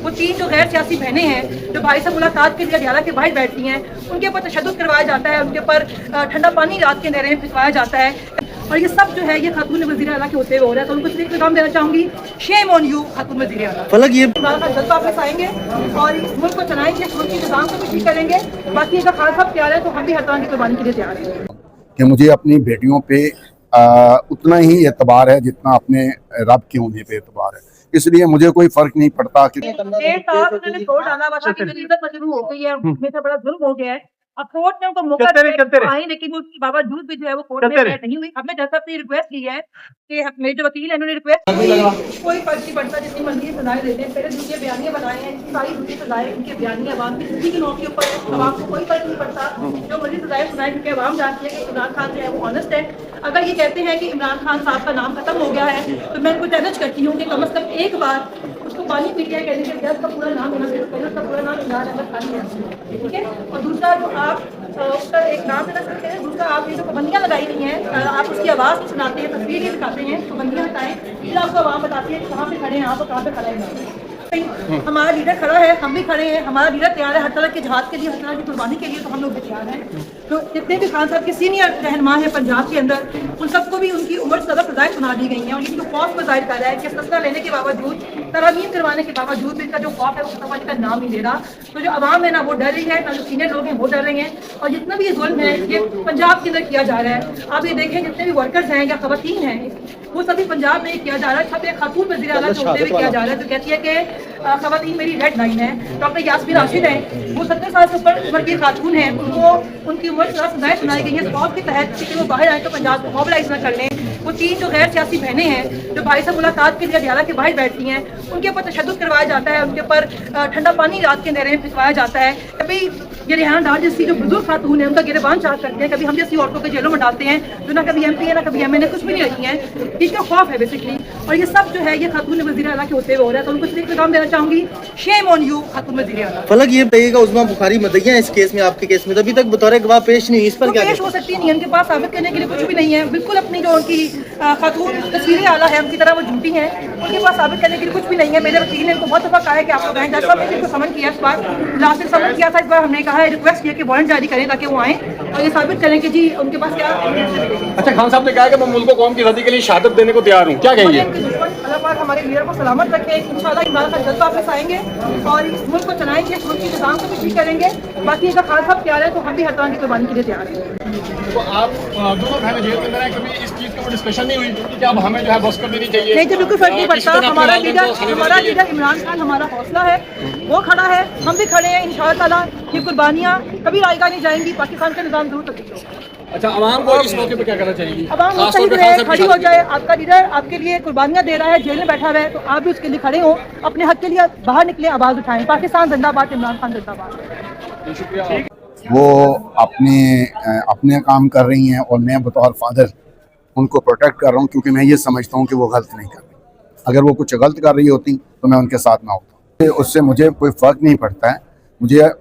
वो 3 जो गैर सियासी बहनें हैं जो भाई से मुलाकात के लिए अडियाला के बाहर बैठती हैं, उनके ऊपर तशद्दुद करवाया जाता है, उनके ऊपर ठंडा पानी रात के अंधेरे में पिलवाया जाता है। और ये सब जो है ये खातून वज़ीर आला के होते हुए हो रहा है। तो उनको सिर्फ पैगाम देना चाहूँगी, शेम ऑन यू खातून वज़ीर आला। फलक ये जल्द वापस आएंगे और इस मुल्क को चलाएंगे, मुल्क के निज़ाम को भी ठीक करेंगे। बाकी अगर खान साहब तैयार है तो हम भी हर तरह की कुर्बानी के लिए तैयार हैं। कि मुझे अपनी बेटियों पे उतना ही एतबार है जितना अपने रब के होने पे एतबार है, इसलिए मुझे कोई फर्क नहीं पड़ता कि उन्होंने छोड़ डाला हुआ था कि इज्जत मजरूह हो गई है, मेरे से बड़ा जुल्म हो गया है। अब कोर्ट ने उनको मौका दिया आई, लेकिन उसके बावजूद भी जो है वो कोर्ट में नहीं हुई। हमने जैसा अपनी रिक्वेस्ट की है कि मेरे जो वकील है उन्होंने रिक्वेस्ट की, कोई फर्क नहीं पड़ता, जितनी मर्जी सजाएं देते हैं। पहले दूसरे बयानियां बनाए हैं, सारी दूसरी सजाएं उनके बयानियां आवाम की जिंदगी के नौकरी ऊपर है, आवाम को कोई फर्क नहीं पड़ता। जो मर्जी सजाएं सुनाए, क्योंकि आवाम जानती है कि इमरान खान जो है वो ऑनेस्ट है। अगर ये कहते हैं कि इमरान खान साहब का नाम खत्म हो गया है तो मैं उनको चैलेंज करती हूँ कि कम से कम एक बार उसको पानी पी के कहने के उसका पूरा नाम होना चाहिए, पहले उसका पूरा नाम इमरान अहमद खान है, ठीक है। और दूसरा जो आप उसका एक नाम देना सकते हैं, दूसरा आप ये जो पाबंदियाँ लगाई हुई हैं, आप उसकी आवाज़ सुनाते हैं, तस्वीर ही दिखाते हैं, पाबंदियाँ हटाएं, फिर आपको आवाम बताती है कि कहाँ पे खड़े हैं आप और कहाँ पे खड़े हैं। हमारा लीडर खड़ा है, हम भी खड़े हैं, हमारा लीडर तैयार है हर तरह के जहाद के लिए, हर तरह की कुर्बानी के लिए, तो हम लोग भी तैयार हैं। तो जितने भी खान साहब के सीनियर रहनुमा हैं पंजाब के अंदर, उन सबको भी उनकी उम्र से ज़्यादा सजाएं सुना दी गई हैं। और इनको खौफ को जाहिर कर रहा है कि फैसला लेने के बावजूद, तरमीम करवाने के बावजूद भी इनका जो खौफ है वो खत्म का नाम नहीं ले रहा। तो जो आवाम है ना वो डर रही है, ना जो सीनियर लोग हैं वो डर रहे हैं। और जितना भी ये जुल्म है ये पंजाब के अंदर किया जा रहा है। आप ये देखें जितने भी वर्कर्स हैं या खवातीन हैं वो सभी पंजाब में किया जा रहा है। सब एक खातून वज़ीर आला के होते हुए किया जा रहा है जो कहती है कि खवातीन मेरी रेड लाइन है। डॉक्टर यास्मीन राशिद हैं, वो 70 साल से ऊपर उम्र की खातून हैं, उनको उनकी उम्र से सजाएं सुनाई गई है स्पॉट के तहत कि वो बाहर आए तो पंजाब को मोबिलाइज न कर लें। वो 3 जो गैर सियासी बहनें हैं जो भाई से मुलाकात के लिए अडियाला के बाहर बैठती हैं, उनके ऊपर तशद्दुद करवाया जाता है, उनके ऊपर ठंडा पानी रात के अंधेरे में पिलवाया जाता है। कभी ये रेहान डार जैसी जो बुजुर्ग खातून है उनका गिरबान चार्ज करते हैं, कभी हम जैसी औरतों के जेलों में डालते हैं जो ना कभी MP है ना कभी MNA कुछ भी नहीं रही हैं। इसका खौफ है बेसिकली। और ये सब जो है ये खातून वज़ीर आला के होते हुए हो रहा है। तो उनको सिर्फ पैगाम देना चाहूँगी, शेम ऑन यू खातून वज़ीर आला। फलक ये बताइएगा, उस्मा बुखारी मदइया इस केस में, आपके केस में तभी तक बतौर गवाह पेश नहीं, इस पर क्या पेश हो सकती नहीं है, उनके पास साबित करने के लिए कुछ भी नहीं है। बिल्कुल अपनी जो उनकी खातून तस्वीरें आला है उनकी तरह वो झूठी हैं, उनके पास साबित करने के लिए कुछ भी नहीं है। मेरे वकील ने उनको बहुत दफा कहा है कि आपको बैंक जज साहब ने इनको समन किया, इस बार लास्ट में समन किया था, इस बार हमने कहा है रिक्वेस्ट किया कि वारंट जारी करें ताकि वो आए और ये साबित करें कि जी उनके पास क्या। अच्छा, खान साहब ने कहा कि मैं मुल्क को कौम की आज़ादी के लिए शहादत देने को तैयार हूँ, क्या कहेंगे? अल्लाह पाक हमारे लीडर को सलामत रखे, इंशाल्लाह इमरान खान जल्द वापस आएंगे और इस मुल्क को चलाएंगे, मुल्क के निज़ाम को भी ठीक करेंगे। बाकी अगर खान साहब तैयार है तो हम भी हर तरह की कुर्बानी के लिए तैयार हैं। तो आप दोनों बहनें जेल के अंदर हैं, कभी इस चीज़ की डिस्कशन नहीं हुई कि अब हमें जो है बस कर देनी चाहिए? नहीं, तो बिल्कुल फर्क नहीं पड़ता। हमारा लीडर इमरान खान हमारा हौसला है, वो खड़ा है, हम भी खड़े हैं। इंशाअल्लाह ताला ये कुर्बानियाँ कभी रायगा नहीं जाएंगी, पाकिस्तान का निज़ाम जरूर तब्दील होगा। अच्छा, आवाम को इस मौके पे क्या करना चाहिए? आवाम मुस्तैद रहे, खड़ी हो जाए। आपका लीडर आपके लिए कुर्बानियाँ दे रहा है, जेल में बैठा हुआ है, तो आप भी उसके लिए खड़े हो, अपने हक के लिए बाहर निकले, आवाज़ उठाएं। पाकिस्तान जिंदाबाद, इमरान खान जिंदाबाद। शुक्रिया। वो अपने काम कर रही हैं और मैं बतौर फादर उनको प्रोटेक्ट कर रहा हूँ, क्योंकि मैं ये समझता हूँ कि वो गलत नहीं कर रही। अगर वो कुछ गलत कर रही होती तो मैं उनके साथ ना होता। उससे मुझे कोई फ़र्क नहीं पड़ता है।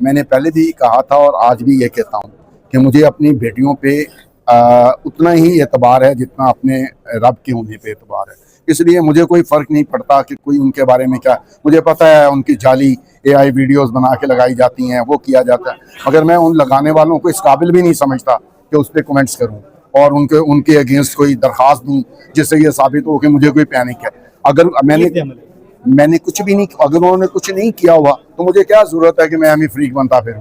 मैंने पहले भी कहा था और आज भी ये कहता हूँ कि मुझे अपनी बेटियों पे उतना ही एतबार है जितना अपने रब के होने पे एतबार है, इसलिए मुझे कोई फ़र्क नहीं पड़ता कि कोई उनके बारे में क्या। मुझे पता है उनकी जाली AI वीडियोस बना के लगाई जाती हैं, वो किया जाता है, मगर मैं उन लगाने वालों को इस काबिल भी नहीं समझता कि उस पर कमेंट्स करूं और उनके अगेंस्ट कोई दरख्वास्त दूं जिससे ये साबित हो कि मुझे कोई पैनिक है। अगर मैंने कुछ भी नहीं, अगर उन्होंने कुछ नहीं किया हुआ तो मुझे क्या ज़रूरत है कि मैं हमें फ्रीक बनता फिरूं।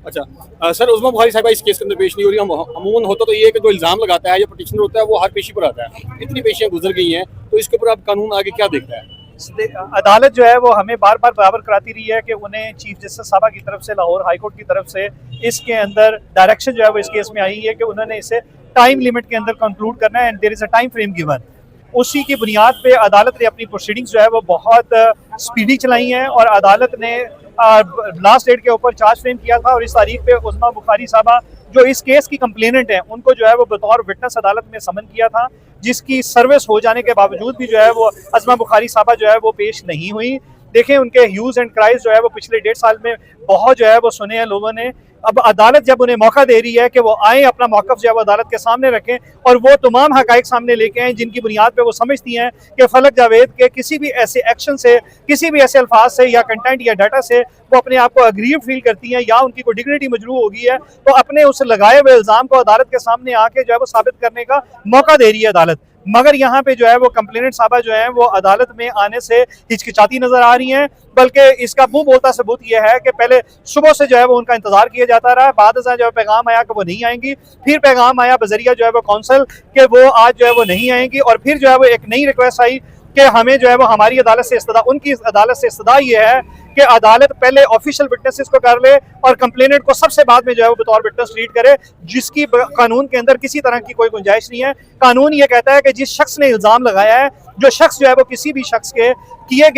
अच्छा सर, उस्मा बुखारी साहिबा इस केस के अंदर पेश नहीं हो रही। अमूमन होता तो ये है कि जो इल्ज़ाम लगाता है या पटिशनर होता है वो हर पेशी पर आता है। इतनी पेशियाँ गुजर गई हैं, तो इसके ऊपर अब कानून आगे क्या देखता है? अदालत जो है वो हमें बार बार बराबर कराती रही है कि उन्हें चीफ जस्टिस साहबा की तरफ से, लाहौर हाई कोर्ट की तरफ से इसके अंदर डायरेक्शन जो है वो इस केस में आई है कि उन्होंने इसे टाइम लिमिट के अंदर कंक्लूड करना है and there is a time frame given. उसी की बुनियाद पे अदालत ने अपनी प्रोसीडिंग्स जो है वो बहुत स्पीडी चलाई हैं और अदालत ने लास्ट डेट के ऊपर चार्ज फ्रेम किया था और इस तारीख पे उस्मा बुखारी साहबा जो इस केस की कंप्लेनेंट है उनको जो है वो बतौर विटनेस अदालत में समन किया था, जिसकी सर्विस हो जाने के बावजूद भी जो है वो उस्मा बुखारी साहबा जो है वो पेश नहीं हुई। देखें उनके ह्यूज एंड क्राइज जो है वो पिछले 1.5 साल में बहुत जो है वो सुने हैं लोगों ने अब अदालत जब उन्हें मौका दे रही है कि वो आए, अपना मौक़िफ़ जो है वो अदालत के सामने रखें और वो तमाम हक़ाइक़ सामने लेके आएँ जिनकी बुनियाद पे वो समझती हैं कि फलक जावेद के किसी भी ऐसे एक्शन से, किसी भी ऐसे अल्फाज से या कंटेंट या डाटा से वो अपने आप को अग्रीव फील करती हैं या उनकी कोई डिग्निटी मजरूह हो गई है, तो अपने उस लगाए हुए इल्ज़ाम को अदालत के सामने आके जो है वो साबित करने का मौका दे रही है अदालत। मगर यहाँ पे जो है वो कंप्लेनेंट साहबा जो है वो अदालत में आने से हिचकिचाती नजर आ रही हैं, बल्कि इसका मुंह बोलता सबूत यह है कि पहले सुबह से जो है वो उनका इंतजार किया जाता रहा, बाद में जो है पैगाम आया कि वो नहीं आएंगी, फिर पैगाम आया बजरिया जो है वो कौंसल के वो आज जो है वो नहीं आएंगी, और फिर जो है वो एक नई रिक्वेस्ट आई कि हमें जो है वो हमारी अदालत से इस्तदा, उनकी अदालत से इस्तदा ये है कि अदालत पहले ऑफिशियल विटनेसेस को कर ले और कंप्लेनेंट को सबसे बाद में जो है वो बतौर विटनेस ट्रीट करे, जिसकी कानून के अंदर किसी तरह की कोई गुंजाइश नहीं है। कानून ये कहता है कि जिस शख्स ने इल्ज़ाम लगाया है, जो शख्स जो है वो किसी भी शख्स के किए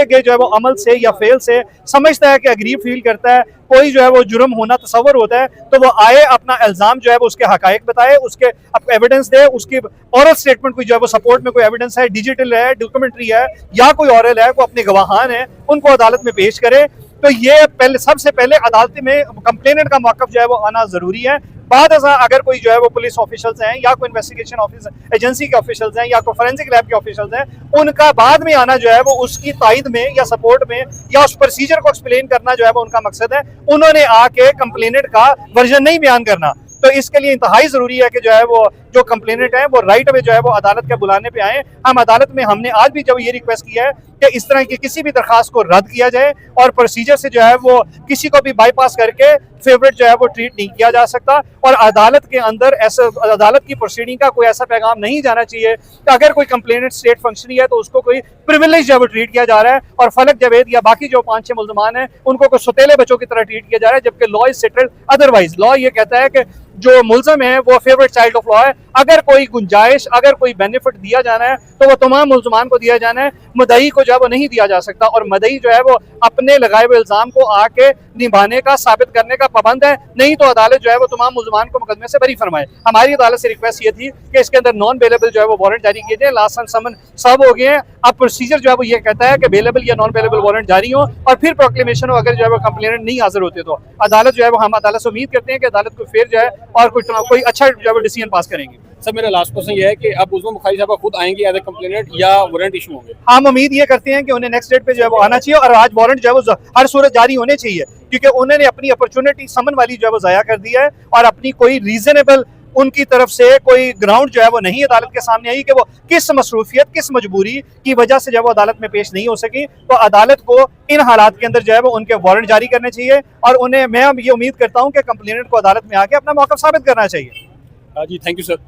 गए जो है वो अमल से या फेल से समझता है कि अग्रीव फील करता है, कोई जो है वो जुर्म होना तस्वर होता है, तो वो आए, अपना इल्ज़ाम जो है वो उसके हक़ाइक़ बताए, उसके एविडेंस दे, उसकी ओरल स्टेटमेंट कोई जो है वो सपोर्ट में कोई एविडेंस है, डिजिटल है, डॉक्यूमेंट्री है या कोई ओरल है, वो अपने गवाहान है उनको अदालत में पेश करे। तो ये पहले सबसे पहले अदालत में कंप्लेनेंट का मौक़िफ़ जो है वो आना ज़रूरी है। बाद अगर कोई जो है वो पुलिस ऑफिशियल्स हैं या कोई इन्वेस्टिगेशन ऑफिसर एजेंसी के ऑफिशियल्स हैं या कोई फोरेंसिक लैब के ऑफिशियल्स हैं, उनका बाद में आना जो है वो उसकी तायद में या सपोर्ट में या उस प्रोसीजर को एक्सप्लेन करना जो है वो उनका मकसद है। उन्होंने आके कंप्लेनेंट का वर्जन नहीं बयान करना। तो इसके लिए इंतहाई जरूरी है कि जो है वो जो कंप्लेनेंट है वो राइट अवे जो है वो अदालत के बुलाने पे आए। हम अदालत में हमने आज भी जब ये रिक्वेस्ट किया है कि इस तरह की किसी भी दरखास्त को रद्द किया जाए और प्रोसीजर से जो है वो किसी को भी बाईपास करके फेवरेट जो है वो ट्रीट नहीं किया जा सकता, और अदालत के अंदर ऐसा अदालत की प्रोसीडिंग का कोई ऐसा पैगाम नहीं जाना चाहिए कि अगर कोई कंप्लेनेंट स्टेट फंक्शनरी है तो उसको कोई प्रिविलेज जो है वो ट्रीट किया जा रहा है और फलक जावेद या बाकी जो 5-6 मुल्ज़मान हैं उनको कोई सौतेले बच्चों की तरह ट्रीट किया जा रहा है, जबकि law is settled otherwise. Law ये कहता है कि जो मुल्ज़म है वो फेवरेट चाइल्ड ऑफ लॉ है। अगर कोई गुंजाइश, अगर कोई बेनिफिट दिया जाना है तो वो तमाम मुल्ज़मान को दिया जाना है, मुद्दई को जो है वो नहीं दिया जा सकता, और मुद्दई जो है वो अपने लगाए हुए इल्ज़ाम को आके निभाने का, साबित करने का पाबंद है, नहीं तो अदालत जो है वो तमाम मुल्ज़मान को मुकदमे से बरी फरमाए। हमारी अदालत से रिक्वेस्ट ये थी कि इसके अंदर नॉन बेलेबल जो है वो वारंट जारी किए जाए। लास्ट टाइम समन सब हो गए हैं, अब प्रोसीजर जो है वो ये कहता है कि बेलेबल या नॉन बेलेबल वारंट जारी हो और फिर प्रोक्लेमेशन हो अगर जो है वो कंप्लेनेंट नहीं हाजिर होते तो। अदालत जो है वो हम अदालत से उम्मीद करते हैं कि अदालत को फेयर जो है और कोई अच्छा जो है वो डिसीजन पास करेंगे। सर मेरा लास्ट क्वेश्चन ये है कि अब उस्मा बुखारी साहब खुद आएंगे एज ए कंप्लेनेंट या वारंट इशू होंगे? हम उम्मीद ये करते हैं कि उन्हें नेक्स्ट डेट पे जो है वो आना चाहिए और आज वारंट जो है वो हर सूरत जारी होने चाहिए, क्योंकि उन्होंने अपनी अपॉर्चुनिटी समन वाली जो है वो ज़ाया कर दिया है और अपनी कोई रीजनेबल उनकी तरफ से कोई ग्राउंड जो है वो नहीं अदालत के सामने आई कि वो किस मसरूफियत, किस मजबूरी की वजह से जो है वो अदालत में पेश नहीं हो सकी। तो अदालत को इन हालात के अंदर जो है वो उनके वारंट जारी करने चाहिए और उन्हें, मैं ये उम्मीद करता हूँ कि कंप्लेनेंट को अदालत में आके अपना मौक़िफ़ साबित करना चाहिए। जी थैंक यू सर।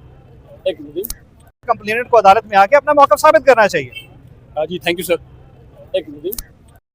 एक मिनट, कंप्लेनेंट को अदालत में आके अपना मौक़िफ़ साबित करना चाहिए। जी थैंक यू सर। एक मिनट।